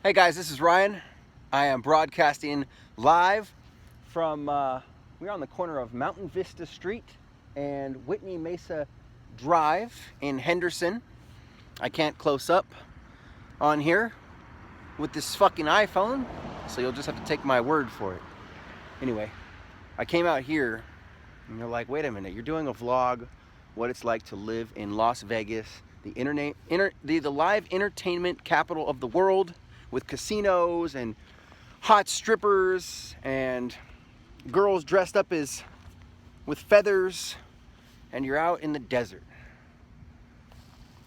Hey guys, this is Ryan. I am broadcasting live from, we're on the corner of Mountain Vista Street and Whitney Mesa Drive in Henderson. I can't close up on here with this fucking iPhone, so you'll just have to take my word for it. Anyway, I came out here and you're like, wait a minute, you're doing a vlog, what it's like to live in Las Vegas, the live entertainment capital of the world, with casinos and hot strippers and girls dressed up as with feathers, and you're out in the desert.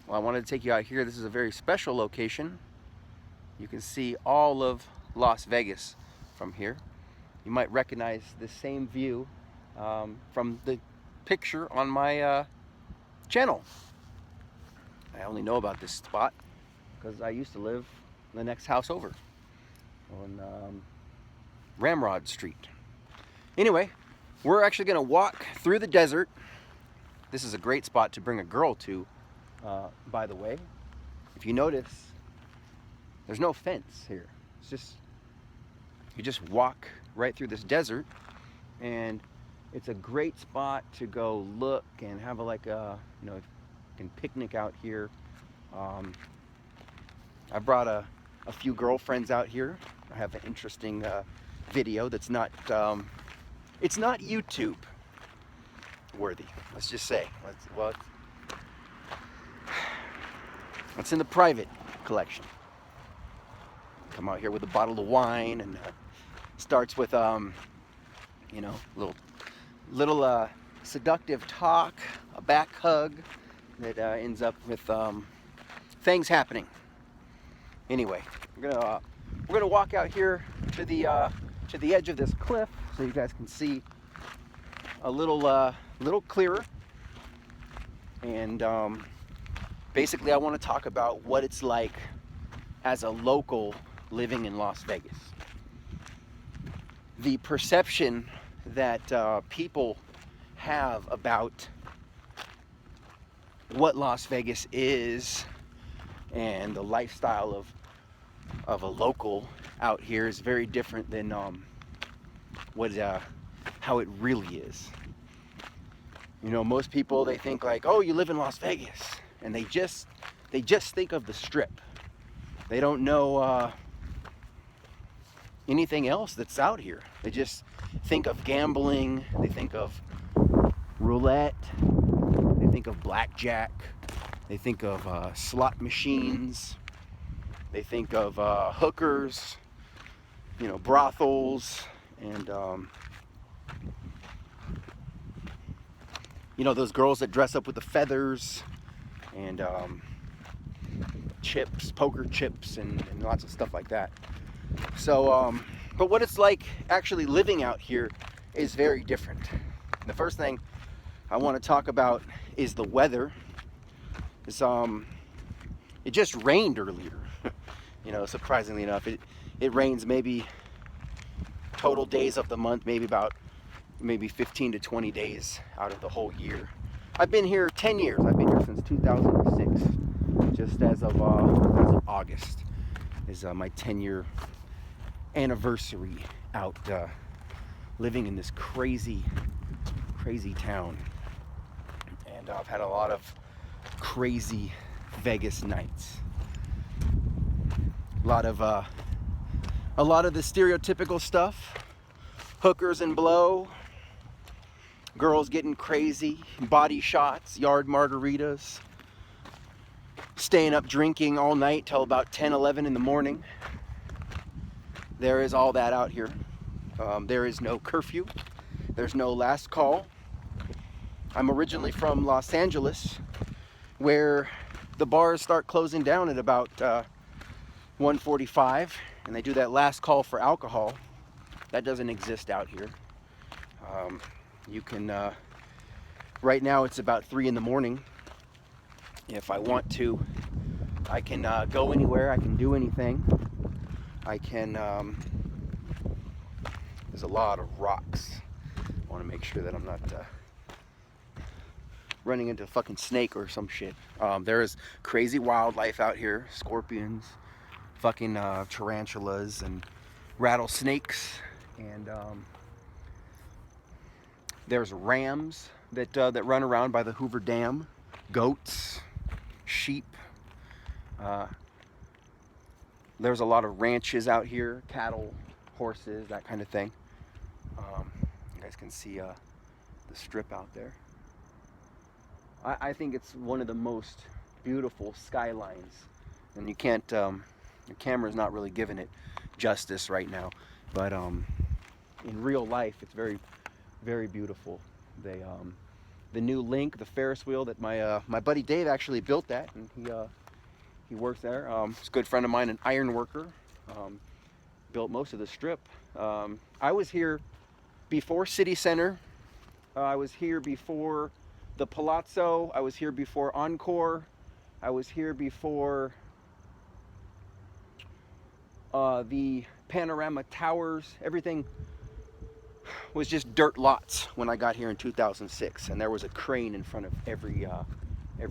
Well, I wanted to take you out here. This is a very special location. You can see all of Las Vegas from here. You might recognize the same view from the picture on my channel. I only know about this spot because I used to live the next house over on Ramrod Street. Anyway, we're actually going to walk through the desert. This is a great spot to bring a girl to, by the way. If you notice, there's no fence here. It's just, you just walk right through this desert, and it's a great spot to go look and have a, like a, you know, you can picnic out here. I brought a few girlfriends out here. I have an interesting video that's not, it's not YouTube worthy, let's just say. It's in the private collection. Come out here with a bottle of wine, and starts with, you know, little seductive talk, a back hug that ends up with things happening. Anyway, we're gonna walk out here to the edge of this cliff so you guys can see a little clearer. And basically, I want to talk about what it's like as a local living in Las Vegas. The perception that people have about what Las Vegas is and the lifestyle of a local out here is very different than how it really is. You know, most people, they think like, oh, you live in Las Vegas, and they just think of the Strip. They don't know anything else that's out here. They just think of gambling, they think of roulette, they think of blackjack, they think of slot machines, they think of hookers, you know, brothels, and you know, those girls that dress up with the feathers, and chips, poker chips, and lots of stuff like that. So, but what it's like actually living out here is very different. The first thing I want to talk about is the weather. It's, it just rained earlier. You know, surprisingly enough, it rains maybe total days of the month, maybe 15 to 20 days out of the whole year. I've been here 10 years. I've been here since 2006. Just as of August is my 10-year anniversary out living in this crazy town. And I've had a lot of crazy Vegas nights. A lot of the stereotypical stuff: hookers and blow, girls getting crazy, body shots, yard margaritas, staying up drinking all night till about 10, 11 in the morning. There is all that out here. There is no curfew. There's no last call. I'm originally from Los Angeles, where the bars start closing down at about 1:45, and they do that last call for alcohol. That doesn't exist out here. You can, right now it's about 3 in the morning. If I want to, I can go anywhere, I can do anything. I can, there's a lot of rocks. I want to make sure that I'm not running into a fucking snake or some shit. There is crazy wildlife out here: scorpions, fucking tarantulas and rattlesnakes, and there's rams that run around by the Hoover Dam, goats, sheep. There's a lot of ranches out here, cattle, horses, that kind of thing. You guys can see the strip out there. I think it's one of the most beautiful skylines, and you can't, the camera's not really giving it justice right now, but in real life it's very, very beautiful. The new link, the Ferris wheel that my buddy Dave actually built that, and he works there. He's a good friend of mine, an iron worker. Built most of the strip. I was here before City Center. I was here before the Palazzo. I was here before Encore. I was here before the Panorama Towers. Everything was just dirt lots when I got here in 2006, and there was a crane in front of every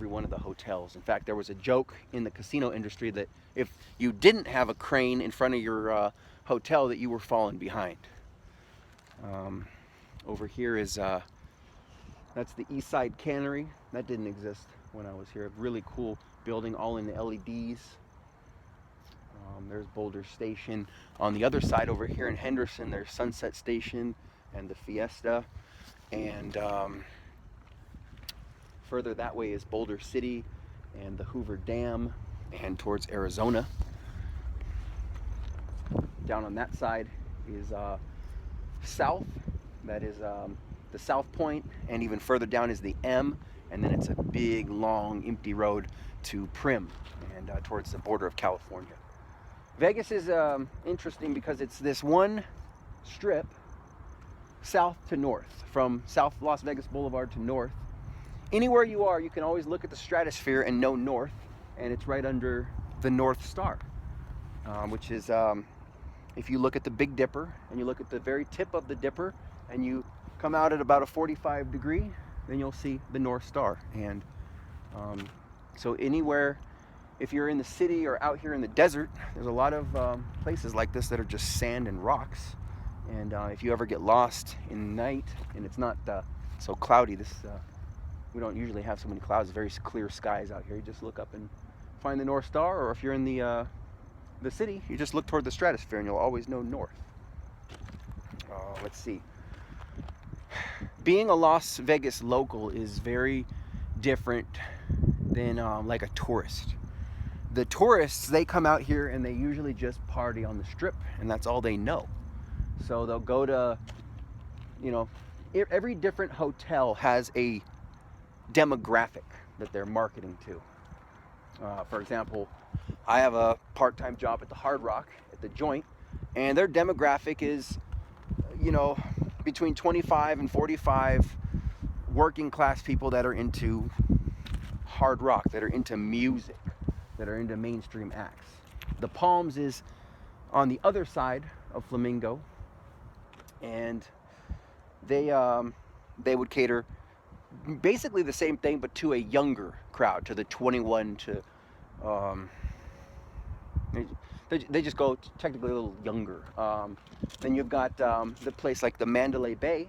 one of the hotels. In fact, there was a joke in the casino industry that if you didn't have a crane in front of your hotel, that you were falling behind. Over here is that's the East Side Cannery. That didn't exist when I was here. A really cool building, all in the LEDs. There's Boulder Station. On the other side over here in Henderson, there's Sunset Station and the Fiesta. And further that way is Boulder City and the Hoover Dam, and towards Arizona. Down on that side is South. That is the South Point, and even further down is the M, and then it's a big, long, empty road to Primm and towards the border of California. Vegas is interesting because it's this one strip, south to north, from South Las Vegas Boulevard to north. Anywhere you are, you can always look at the stratosphere and know north, and it's right under the North Star, which is, if you look at the Big Dipper and you look at the very tip of the Dipper and you come out at about a 45 degree, then you'll see the North Star. And so anywhere, if you're in the city or out here in the desert, there's a lot of places like this that are just sand and rocks. And if you ever get lost in night and it's not so cloudy, we don't usually have so many clouds, very clear skies out here. You just look up and find the North Star, or if you're in the city, you just look toward the stratosphere and you'll always know north. Let's see. Being a Las Vegas local is very different than like a tourist. The tourists, they come out here and they usually just party on the strip, and that's all they know. So they'll go to, every different hotel has a demographic that they're marketing to. For example, I have a part-time job at the Hard Rock, at the Joint, and their demographic is, between 25 and 45 working class people that are into hard rock, that are into music, that are into mainstream acts. The Palms is on the other side of Flamingo, and they would cater basically the same thing, but to a younger crowd, to the 21 to they just go technically a little younger. Then you've got the place like the Mandalay Bay,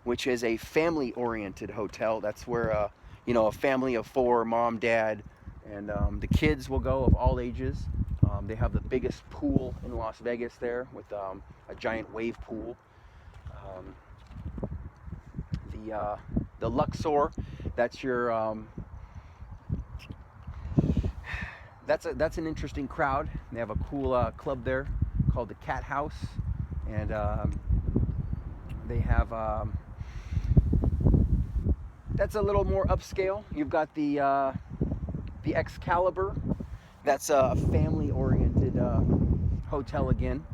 which is a family-oriented hotel. That's where a family of 4, mom, dad, and the kids will go, of all ages. They have the biggest pool in Las Vegas there, with a giant wave pool. The Luxor, that's your that's an interesting crowd. They have a cool club there called the Cat House, and they have that's a little more upscale. You've got the Excalibur. That's a family-oriented hotel again.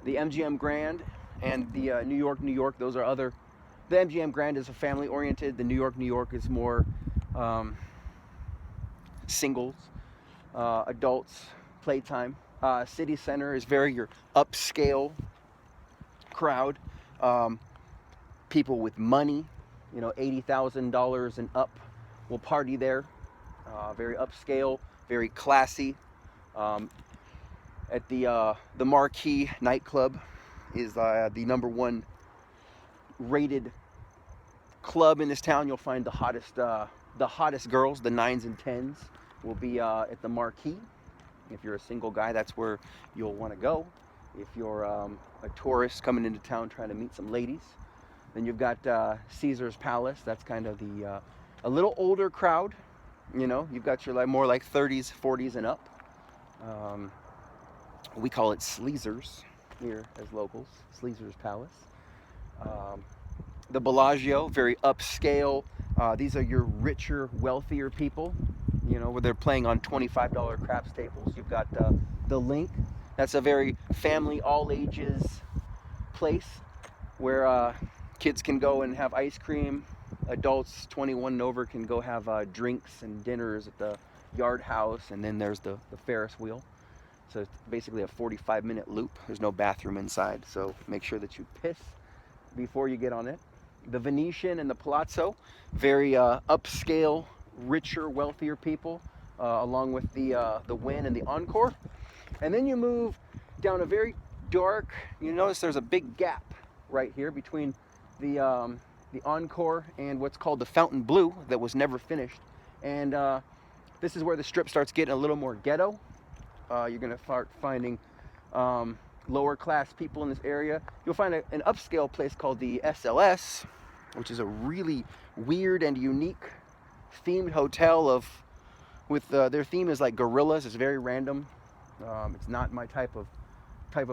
The MGM Grand and the New York, those are other. The MGM Grand is a family-oriented. The New York is more singles, adults, playtime. City Center is very your upscale crowd. People with money, $80,000 and up will party there. Very upscale, very classy. at the Marquee nightclub. Is the #1 rated club in this town. You'll find the hottest girls, the 9s and 10s, will be at the Marquee. If you're a single guy, that's where you'll want to go. If you're a tourist coming into town trying to meet some ladies, then you've got Caesar's Palace. That's kind of the a little older crowd. You know, you've got your more like 30s, 40s and up. We call it sleazers here as locals, Sleazer's Palace. The Bellagio, very upscale. These are your richer, wealthier people, you know, where they're playing on $25 craps tables. You've got the Link. That's a very family, all ages place where kids can go and have ice cream. Adults 21 and over can go have drinks and dinners at the Yard House, and then there's the Ferris wheel. So it's basically a 45-minute loop. There's no bathroom inside, so make sure that you piss before you get on it. The Venetian and the Palazzo, very upscale, richer, wealthier people, along with the Wynn and the Encore. And then you move down a very dark, you notice there's a big gap right here between the Encore and what's called the Fountain Blue that was never finished. And this is where the strip starts getting a little more ghetto. You're going to start finding lower class people in this area. You'll find an upscale place called the SLS, which is a really weird and unique themed hotel with their theme is like gorillas. It's very random. It's not my type of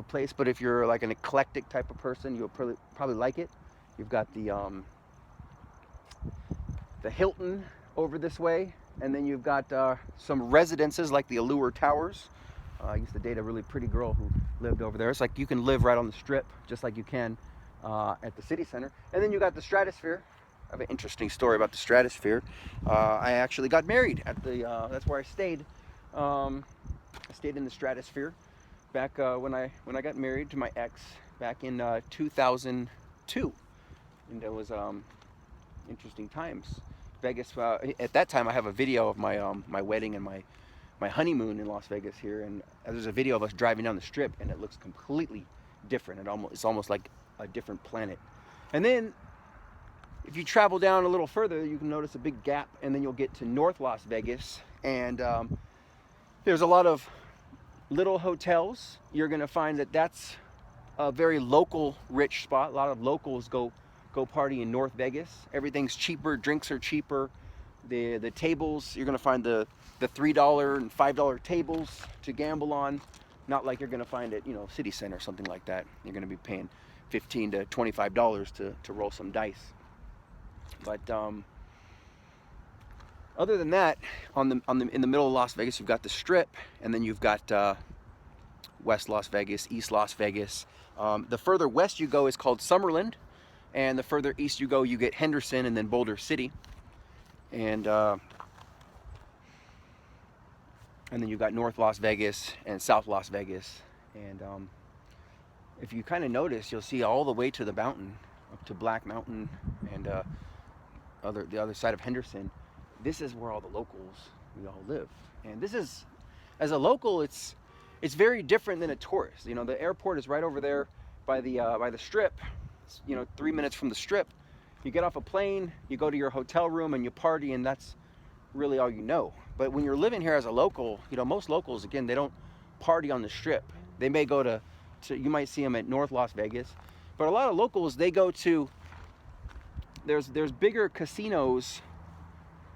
place, but if you're like an eclectic type of person, you'll probably like it. You've got the Hilton over this way, and then you've got some residences like the Allure Towers. I used to date a really pretty girl who lived over there. It's like you can live right on the strip, just like you can at the city center. And then you got the Stratosphere. I have an interesting story about the Stratosphere. I actually got married at that's where I stayed. I stayed in the Stratosphere back when I got married to my ex back in 2002, and it was interesting times. Vegas. At that time, I have a video of my wedding and my honeymoon in Las Vegas here, and there's a video of us driving down the strip, and it looks completely different. It's almost like a different planet. And then if you travel down a little further, you can notice a big gap, and then you'll get to North Las Vegas, and there's a lot of little hotels. You're going to find that that's a very local rich spot. A lot of locals go party in North Vegas. Everything's cheaper, drinks are cheaper. The tables, you're going to find the $3 and $5 tables to gamble on. Not like you're going to find at, City Center or something like that. You're going to be paying $15 to $25 to roll some dice. But other than that, in the middle of Las Vegas, you've got the Strip, and then you've got West Las Vegas, East Las Vegas. The further west you go is called Summerlin, and the further east you go, you get Henderson and then Boulder City. And then you've got North Las Vegas and South Las Vegas. And if you kind of notice, you'll see all the way to the mountain, up to Black Mountain and the other side of Henderson. This is where all the locals, we all live. And this is, as a local, it's very different than a tourist. The airport is right over there by the Strip. It's, 3 minutes from the Strip. You get off a plane, you go to your hotel room and you party, and that's really all you know. But when you're living here as a local, most locals, again, they don't party on the Strip. They may go to you might see them at North Las Vegas, but a lot of locals, they go to, there's bigger casinos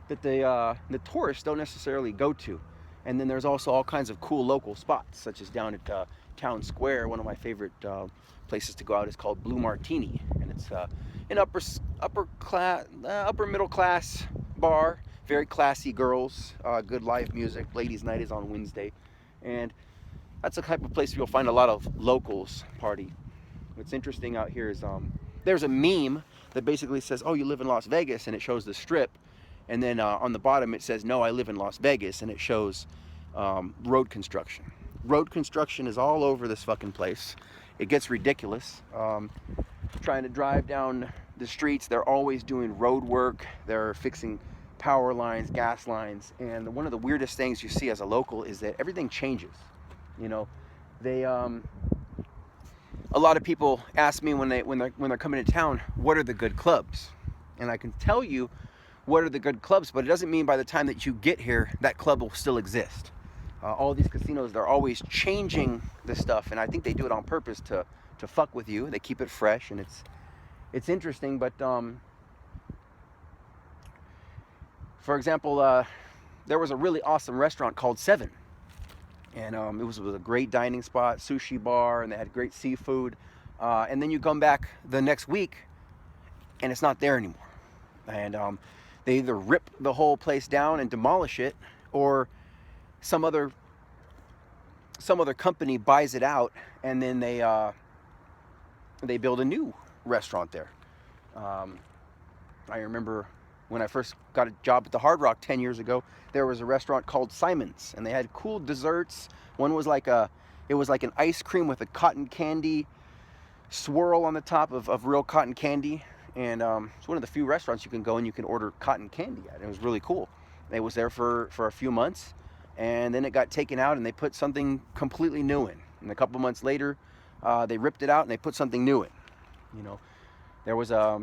that the tourists don't necessarily go to. And then there's also all kinds of cool local spots, such as down at Town Square. One of my favorite places to go out is called Blue Martini, and it's an upper middle class bar. Very classy girls, good live music. Ladies' night is on Wednesday, and that's the type of place you'll find a lot of locals party. What's interesting out here is there's a meme that basically says, "Oh, you live in Las Vegas," and it shows the Strip, and then on the bottom it says, "No, I live in Las Vegas," and it shows road construction. Road construction is all over this fucking place. It gets ridiculous. Trying to drive down the streets, they're always doing road work. They're fixing power lines, gas lines, and one of the weirdest things you see as a local is that everything changes. They a lot of people ask me when they're coming to town, what are the good clubs? And I can tell you what are the good clubs, but it doesn't mean by the time that you get here that club will still exist. All these casinos, they're always changing the stuff, and I think they do it on purpose to fuck with you. They keep it fresh, and it's interesting. But for example, there was a really awesome restaurant called Seven, and it was a great dining spot, sushi bar, and they had great seafood. And then you come back the next week, and it's not there anymore. And they either rip the whole place down and demolish it, or some other company buys it out, and then they build a new restaurant there. I remember when I first got a job at the Hard Rock 10 years ago, there was a restaurant called Simon's, and they had cool desserts. One was like it was like an ice cream with a cotton candy swirl on the top of real cotton candy. And it's one of the few restaurants you can go and you can order cotton candy at. It was really cool. It was there for a few months, and then it got taken out and they put something completely new in. And a couple months later, they ripped it out and they put something new in. You know, there was a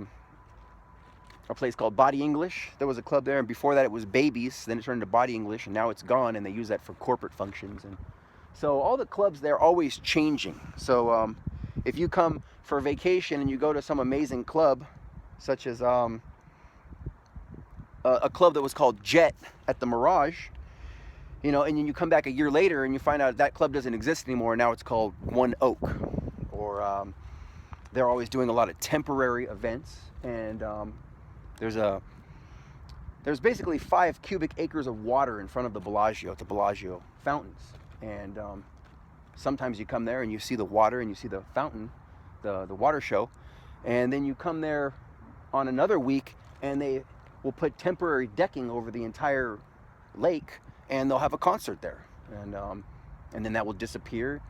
place called Body English. There was a club there, and before that it was Babies. Then it turned to Body English, and now it's gone, and they use that for corporate functions. And so all the clubs, they're always changing. So if you come for a vacation and you go to some amazing club, such as a club that was called Jet at the Mirage, you know, and then you come back a year later and you find out that club doesn't exist anymore. Now it's called One Oak. Or they're always doing a lot of temporary events, and there's basically 5 cubic acres of water in front of the Bellagio, at the Bellagio fountains. And sometimes you come there and you see the water and you see the fountain, the water show, and then you come there on another week and they will put temporary decking over the entire lake, and they'll have a concert there, and then that will disappear,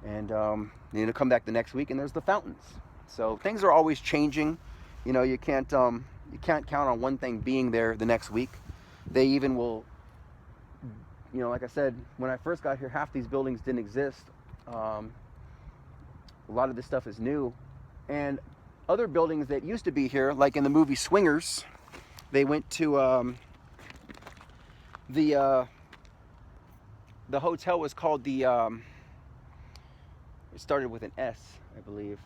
and then you'll come back the next week and there's the fountains. So things are always changing. You know, you can't count on one thing being there the next week. They even will, you know, like I said, when I first got here, half these buildings didn't exist. A lot of this stuff is new, and other buildings that used to be here, like in the movie Swingers, they went to the hotel was called the it started with an S, I believe.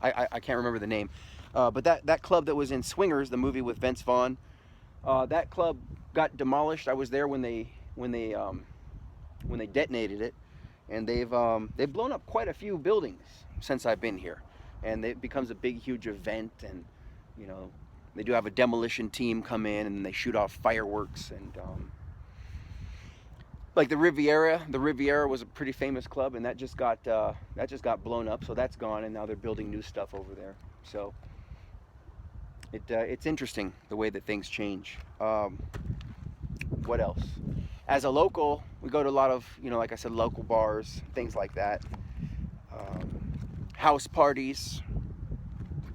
I can't remember the name, but that club that was in Swingers, the movie with Vince Vaughn, that club got demolished. I was there when they detonated it, and they've blown up quite a few buildings since I've been here, and it becomes a big, huge event. And you know, they do have a demolition team come in and they shoot off fireworks. And like the Riviera was a pretty famous club, and that just got blown up, so that's gone, and now they're building new stuff over there. So it's interesting the way that things change. What else? As a local, we go to a lot of, you know, like I said, local bars, things like that. House parties.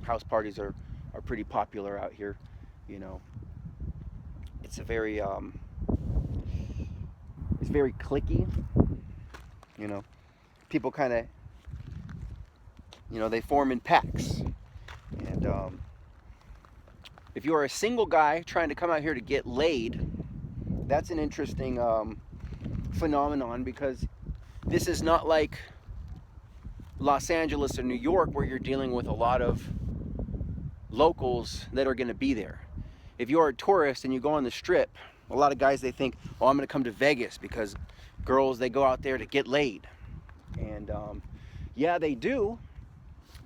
House parties are pretty popular out here. You know, it's a very it's very cliquey. You know, people kind of, you know, they form in packs. And if you are a single guy trying to come out here to get laid, that's an interesting phenomenon, because this is not like Los Angeles or New York, where you're dealing with a lot of locals that are going to be there. If you're a tourist and you go on the Strip, a lot of guys, they think, oh, I'm going to come to Vegas because girls, they go out there to get laid. And yeah, they do.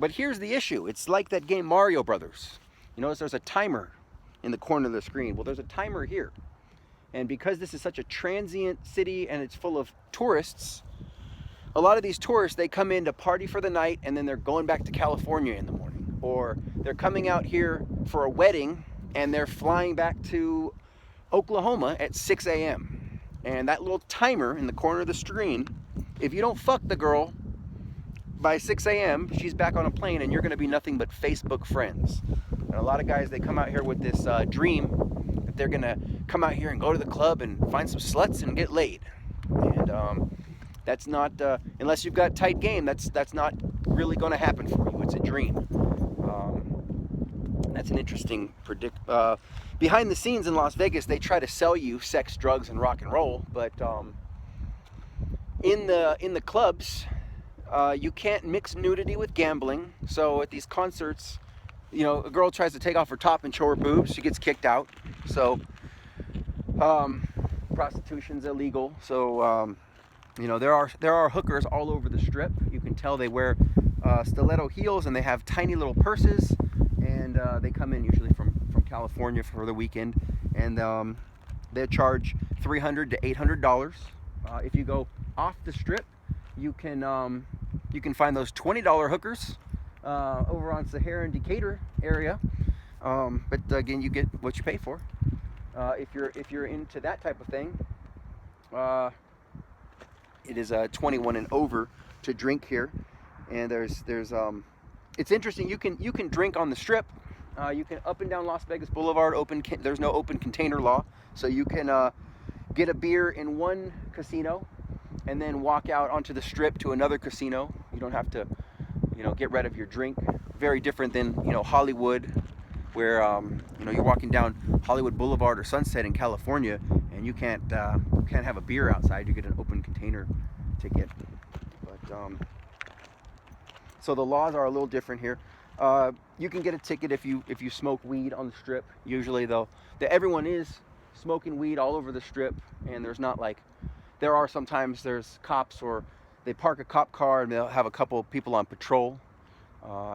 But here's the issue. It's like that game Mario Brothers. You notice there's a timer in the corner of the screen. Well, there's a timer here. And because this is such a transient city and it's full of tourists, a lot of these tourists, they come in to party for the night, and then they're going back to California in the morning. Or they're coming out here for a wedding and they're flying back to Oklahoma at 6 a.m. And that little timer in the corner of the screen, if you don't fuck the girl by 6 a.m., she's back on a plane, and you're going to be nothing but Facebook friends. And a lot of guys, they come out here with this dream that they're going to come out here and go to the club and find some sluts and get laid. And That's not, unless you've got tight game, that's not really going to happen for you. It's a dream. That's an interesting behind the scenes in Las Vegas, they try to sell you sex, drugs, and rock and roll, but in the clubs, you can't mix nudity with gambling. So at these concerts, you know, a girl tries to take off her top and show her boobs, she gets kicked out. So prostitution's illegal. So you know, there are hookers all over the strip. You can tell they wear stiletto heels, and they have tiny little purses, and they come in usually from California for the weekend, and they charge $300 to $800. If you go off the strip, you can find those $20 hookers over on Sahara and Decatur area, but again, you get what you pay for. If you're into that type of thing, it is 21 and over to drink here, and there's it's interesting. You can drink on the strip. You can up and down Las Vegas Boulevard. There's no open container law, so you can get a beer in one casino and then walk out onto the strip to another casino. You don't have to, you know, get rid of your drink. Very different than, you know, Hollywood, where you know, you're walking down Hollywood Boulevard or Sunset in California, and you can't have a beer outside. You get an open container ticket. But so the laws are a little different here. You can get a ticket if you smoke weed on the strip. Usually though, everyone is smoking weed all over the strip, and there's not like, there are sometimes there's cops, or they park a cop car and they'll have a couple of people on patrol.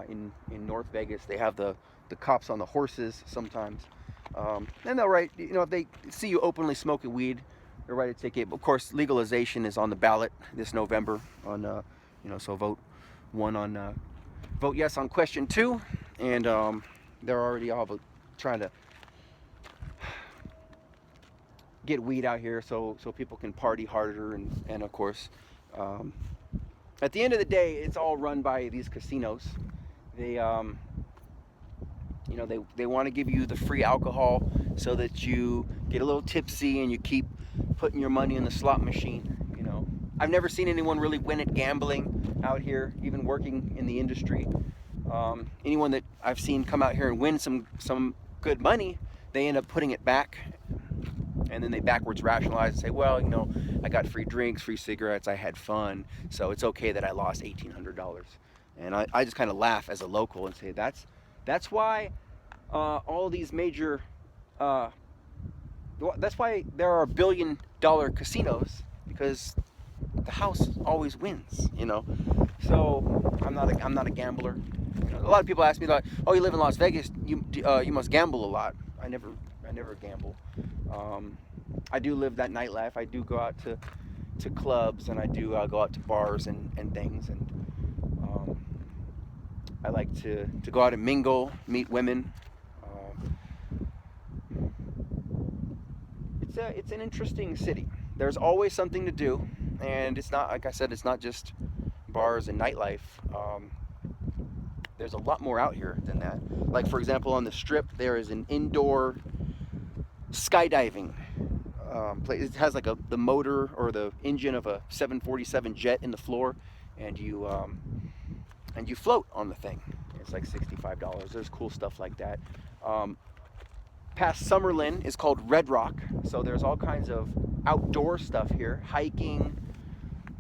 In North Vegas, they have the cops on the horses sometimes, and they'll write, you know, if they see you openly smoking weed, they'll write a ticket. But of course, legalization is on the ballot this November on you know, so vote yes on question 2, and they're already all trying to get weed out here so people can party harder, and of course, at the end of the day, it's all run by these casinos. They you know, they want to give you the free alcohol so that you get a little tipsy and you keep putting your money in the slot machine. You know, I've never seen anyone really win at gambling out here, even working in the industry. Anyone that I've seen come out here and win some good money, they end up putting it back, and then they backwards rationalize and say, well, you know, I got free drinks, free cigarettes, I had fun, so it's okay that I lost $1,800. And I just kind of laugh as a local and say, that's why all these major, that's why there are $1 billion casinos, because the house always wins, you know. So I'm not a gambler. You know, a lot of people ask me like, oh, you live in Las Vegas, you must gamble a lot. I never gamble. I do live that nightlife. I do go out to clubs, and I do go out to bars and things, and I like to go out and mingle, meet women. It's an interesting city. There's always something to do, and it's not, like I said, it's not just bars and nightlife. There's a lot more out here than that. Like, for example, on the strip, there is an indoor skydiving place. It has like the motor or the engine of a 747 jet in the floor, and you float on the thing. It's like $65. There's cool stuff like that. Past Summerlin is called Red Rock, so there's all kinds of outdoor stuff here. Hiking.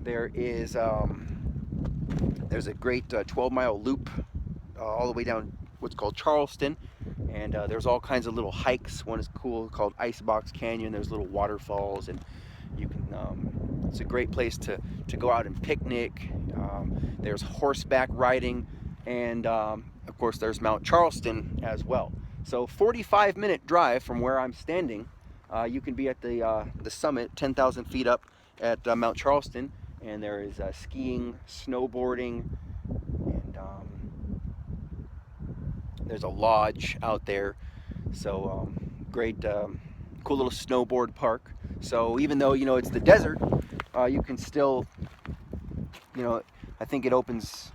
There's a great 12-mile loop all the way down what's called Charleston, and there's all kinds of little hikes. One is cool called Icebox Canyon. There's little waterfalls, and you can it's a great place to go out and picnic. There's horseback riding, and of course there's Mount Charleston as well. So 45-minute drive from where I'm standing, you can be at the summit, 10,000 feet up at Mount Charleston, and there is skiing, snowboarding, and there's a lodge out there. So great, cool little snowboard park. So even though, you know, it's the desert, you can still, you know, I think it opens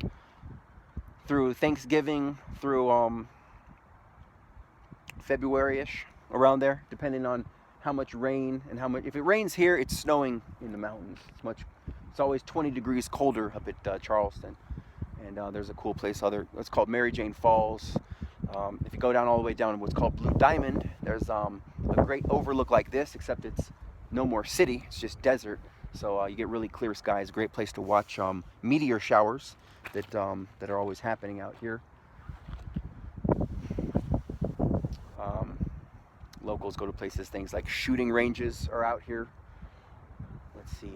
through Thanksgiving, through February-ish, around there, depending on how much rain and how much. If it rains here, it's snowing in the mountains. It's always 20 degrees colder up at Charleston. And there's a cool place, it's called Mary Jane Falls. If you go down all the way down to what's called Blue Diamond, there's a great overlook like this, except it's no more city, it's just desert. So you get really clear skies. Great place to watch meteor showers that are always happening out here. Locals go to places, things like shooting ranges are out here. Let's see.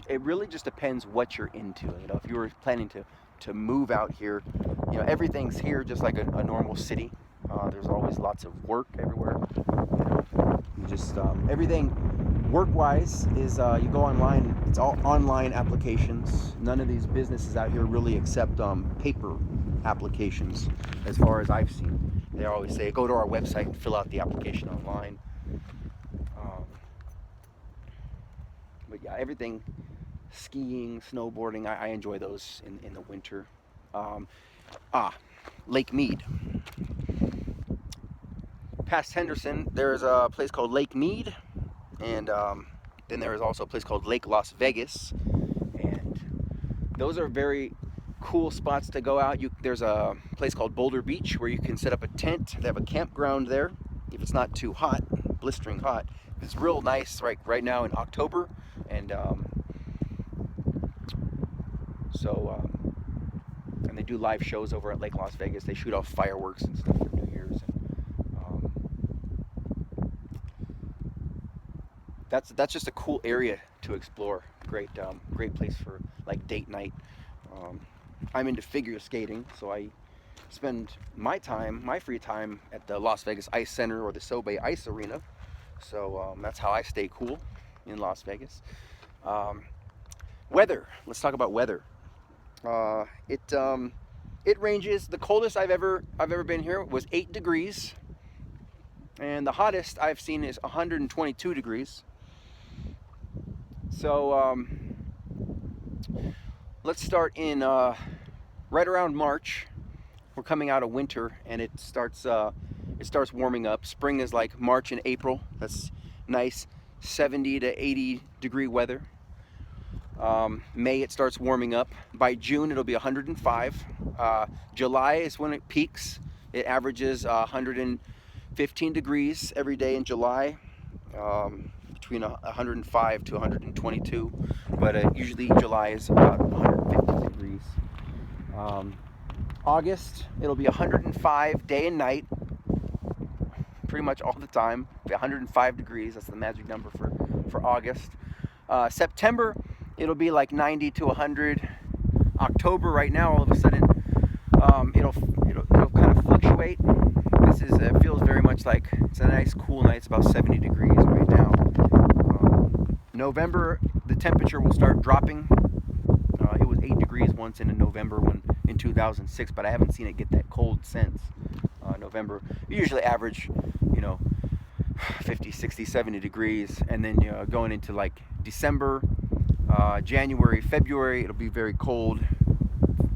It really just depends what you're into. You know, if you were planning to move out here, you know, everything's here just like a normal city. There's always lots of work everywhere. You just everything work-wise is you go online. It's all online applications. None of these businesses out here really accept paper applications, as far as I've seen. They always say, go to our website and fill out the application online. But yeah, everything, skiing, snowboarding, I enjoy those in the winter. Lake Mead. Past Henderson, there's a place called Lake Mead, and then there is also a place called Lake Las Vegas, and those are very cool spots to go out. There's a place called Boulder Beach where you can set up a tent. They have a campground there if it's not too hot, blistering hot. It's real nice right now in October, and and they do live shows over at Lake Las Vegas. They shoot off fireworks and stuff for New Year's. And, that's just a cool area to explore. Great place for like date night. I'm into figure skating, so I spend my free time at the Las Vegas Ice Center or the SoBay Ice Arena. So that's how I stay cool in Las Vegas. Weather. Let's talk about weather. It ranges. The coldest I've ever been here was 8 degrees, and the hottest I've seen is 122 degrees. So let's start in right around March. We're coming out of winter, and it starts warming up. Spring is like March and April. That's nice 70 to 80 degree weather. May it starts warming up. By June it'll be 105. July is when it peaks. It averages 115 degrees every day in July, between 105 to 122, but usually July is about 150 degrees. August, it'll be 105 day and night, pretty much all the time. 105 degrees, that's the magic number for August. September, it'll be like 90 to 100. October, right now, all of a sudden, it'll kind of fluctuate. It feels very much like it's a nice cool night. It's about 70 degrees right now. November, the temperature will start dropping. It was 8 degrees once in November in 2006, but I haven't seen it get that cold since. November, you usually average, 50, 60, 70 degrees, and then going into like December, January, February, it'll be very cold,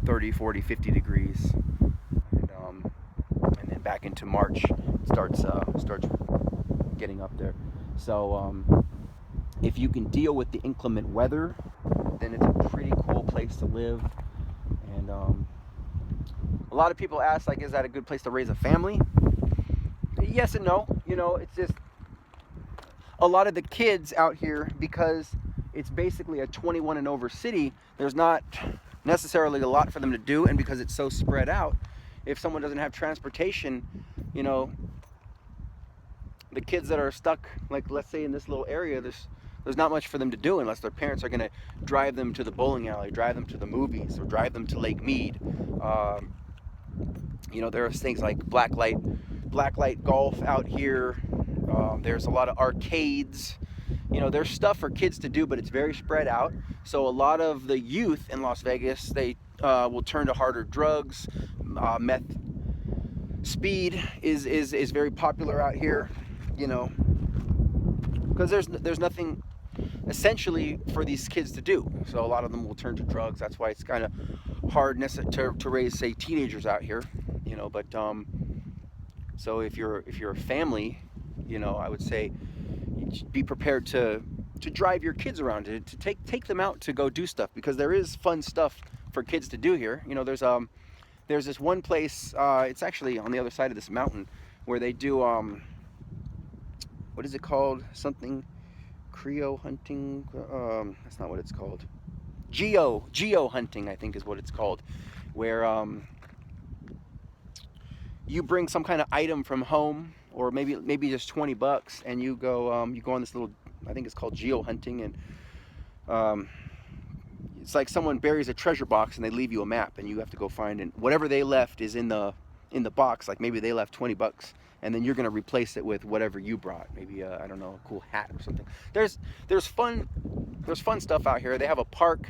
30, 40, 50 degrees, and then back into March, it starts getting up there. So if you can deal with the inclement weather, then it's a pretty cool place to live. And a lot of people ask, like, is that a good place to raise a family? Yes and no. It's just a lot of the kids out here, because it's basically a 21 and over city, there's not necessarily a lot for them to do, and because it's so spread out, if someone doesn't have transportation, the kids that are stuck, like let's say in this little area, there's not much for them to do unless their parents are going to drive them to the bowling alley, drive them to the movies, or drive them to Lake Mead. There are things like blacklight golf out here. There's a lot of arcades. There's stuff for kids to do, but it's very spread out. So a lot of the youth in Las Vegas, they will turn to harder drugs. Meth, speed is very popular out here. Because there's nothing essentially for these kids to do. So a lot of them will turn to drugs. That's why it's kind of hard to raise, say, teenagers out here. But so if you're a family, I would say be prepared to drive your kids around, to take them out to go do stuff, because there is fun stuff for kids to do here. You know, there's this one place, it's actually on the other side of this mountain, where they do what is it called? Something Creo hunting. That's not what it's called. Geo hunting, I think, is what it's called, where you bring some kind of item from home, or maybe just $20, and you go on this little, I think it's called geo hunting, and it's like someone buries a treasure box and they leave you a map, and you have to go find, and whatever they left is in the box. Like maybe they left $20, and then you're gonna replace it with whatever you brought. Maybe I don't know, a cool hat or something. There's fun stuff out here. They have a park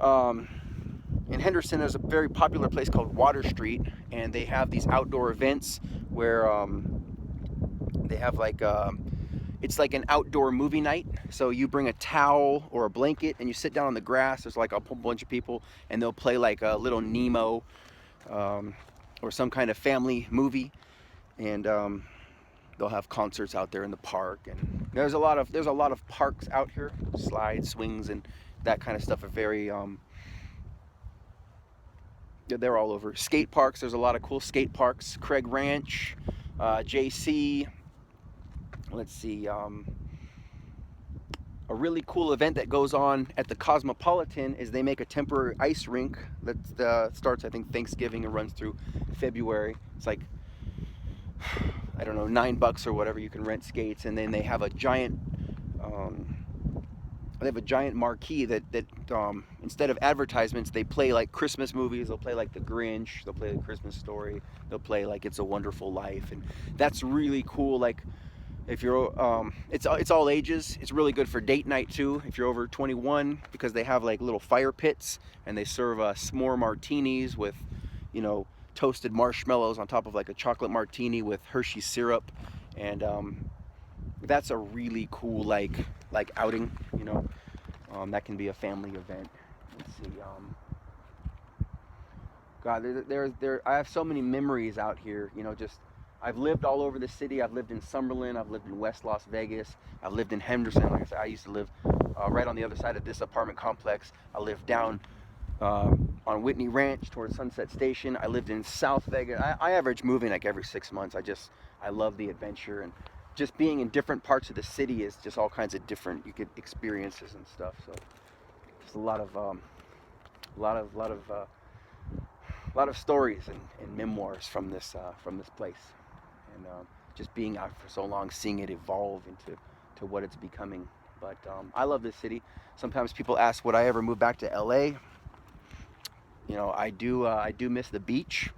in Henderson. There's a very popular place called Water Street, and they have these outdoor events where they have like it's like an outdoor movie night. So you bring a towel or a blanket and you sit down on the grass. There's like a whole bunch of people, and they'll play like a little Nemo or some kind of family movie, and they'll have concerts out there in the park. And there's a lot of parks out here, slides, swings, and that kind of stuff are very they're all over. Skate parks, there's a lot of cool skate parks. Craig Ranch, JC. Let's see, a really cool event that goes on at the Cosmopolitan is they make a temporary ice rink that starts, I think, Thanksgiving and runs through February. It's like, I don't know, $9 or whatever. You can rent skates, and then they have a giant marquee that instead of advertisements, they play like Christmas movies. They'll play like The Grinch, they'll play The Christmas Story, they'll play like It's a Wonderful Life, and that's really cool. Like, if you're it's all ages. It's really good for date night too, if you're over 21, because they have like little fire pits, and they serve s'more martinis with, you know, toasted marshmallows on top of like a chocolate martini with Hershey syrup, and that's a really cool like outing, you know. That can be a family event. Let's see, God, I have so many memories out here, you know. Just, I've lived all over the city. I've lived in Summerlin, I've lived in West Las Vegas, I've lived in Henderson. Like I said, I used to live right on the other side of this apartment complex. I lived down on Whitney Ranch towards Sunset Station. I lived in South Vegas. I average moving like every 6 months. I love the adventure, and just being in different parts of the city is just all kinds of different, you get experiences and stuff. So just a lot of stories and memoirs from this place, and just being out for so long, seeing it evolve into what it's becoming. But I love this city. Sometimes people ask, would I ever move back to LA? You know, I do miss the beach.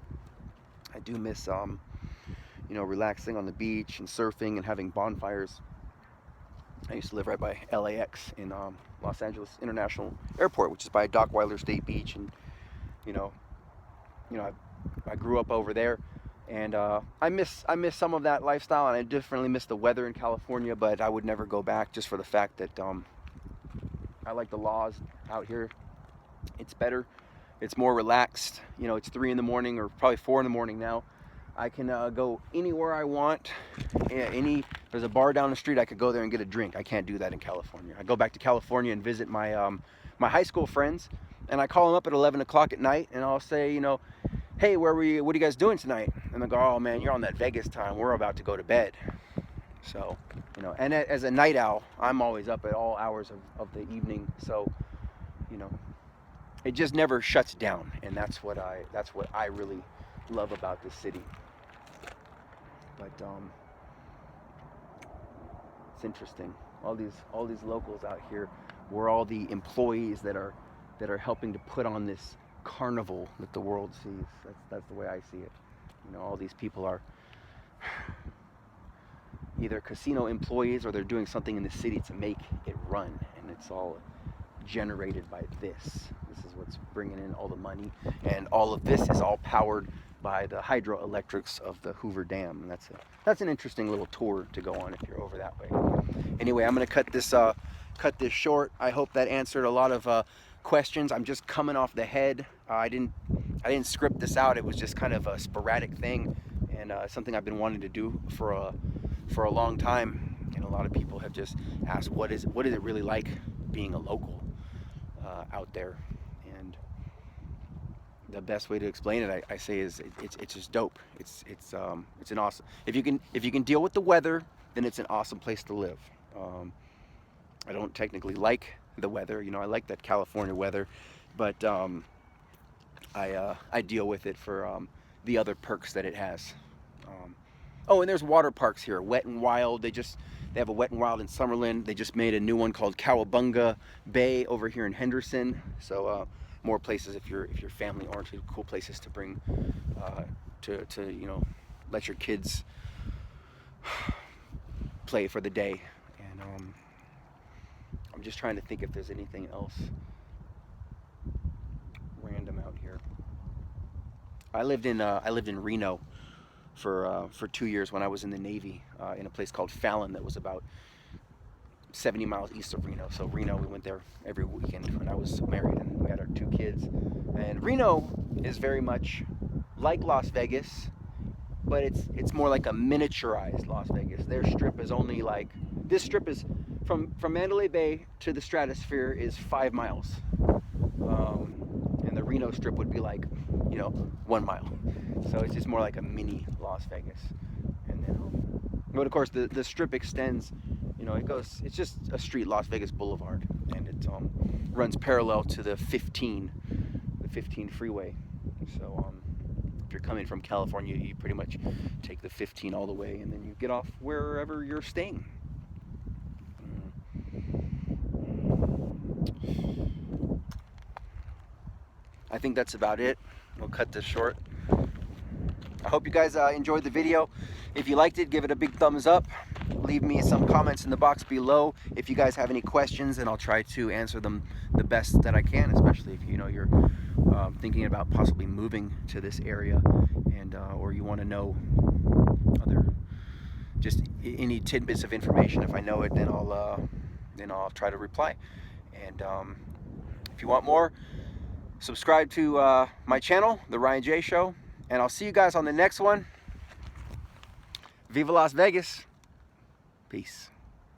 I do miss you know, relaxing on the beach and surfing and having bonfires. I used to live right by LAX in Los Angeles International Airport, which is by Dockweiler State Beach, and you know, I grew up over there, and I miss some of that lifestyle, and I definitely miss the weather in California. But I would never go back, just for the fact that I like the laws out here. It's better. It's more relaxed. You know, it's 3 in the morning, or probably 4 in the morning now. I can go anywhere I want. There's a bar down the street. I could go there and get a drink. I can't do that in California. I go back to California and visit my my high school friends, and I call them up at 11 o'clock at night, and I'll say, you know, hey, what are you guys doing tonight? And they go, oh man, you're on that Vegas time. We're about to go to bed. So, you know, and as a night owl, I'm always up at all hours of the evening. So, you know, it just never shuts down, and that's what I really love about this city. But it's interesting. All these locals out here, we're all the employees that are helping to put on this carnival that the world sees. That's the way I see it. You know, all these people are either casino employees, or they're doing something in the city to make it run, and it's all generated by this. This is what's bringing in all the money, and all of this is all powered by the hydroelectrics of the Hoover Dam. And that's an interesting little tour to go on if you're over that way. Anyway, I'm going to cut this short. I hope that answered a lot of questions. I'm just coming off the head. I didn't script this out. It was just kind of a sporadic thing, and something I've been wanting to do for a long time. And a lot of people have just asked, what is it really like being a local out there? And the best way to explain it, I say, is it's just dope. It's an awesome. If you can deal with the weather, then it's an awesome place to live. I don't technically like the weather, I like that California weather, but I deal with it for the other perks that it has. Oh, and there's water parks here, Wet and Wild. They have a Wet and Wild in Summerlin. They just made a new one called Cowabunga Bay over here in Henderson. So more places, if your family oriented, cool places to bring to let your kids play for the day. And I'm just trying to think if there's anything else random out here. I lived in Reno for 2 years when I was in the Navy, in a place called Fallon that was about 70 miles east of Reno. So Reno, we went there every weekend when I was married, and we had our 2 kids. And Reno is very much like Las Vegas, but it's more like a miniaturized Las Vegas. Their strip is only like, this strip is from Mandalay Bay to the Stratosphere is 5 miles. And the Reno strip would be like, 1 mile. So it's just more like a mini Las Vegas. And then, but of course the strip extends, it's just a street, Las Vegas Boulevard, and it runs parallel to the 15 freeway. So if you're coming from California, you pretty much take the 15 all the way, and then you get off wherever you're staying. I think that's about it. We'll cut this short. I hope you guys enjoyed the video. If you liked it, give it a big thumbs up. Leave me some comments in the box below if you guys have any questions, and I'll try to answer them the best that I can, especially if you're thinking about possibly moving to this area, and or you want to know just any tidbits of information. If I know it, then I'll try to reply. And if you want more, subscribe to my channel, The Ryan J Show, and I'll see you guys on the next one. Viva Las Vegas. Peace.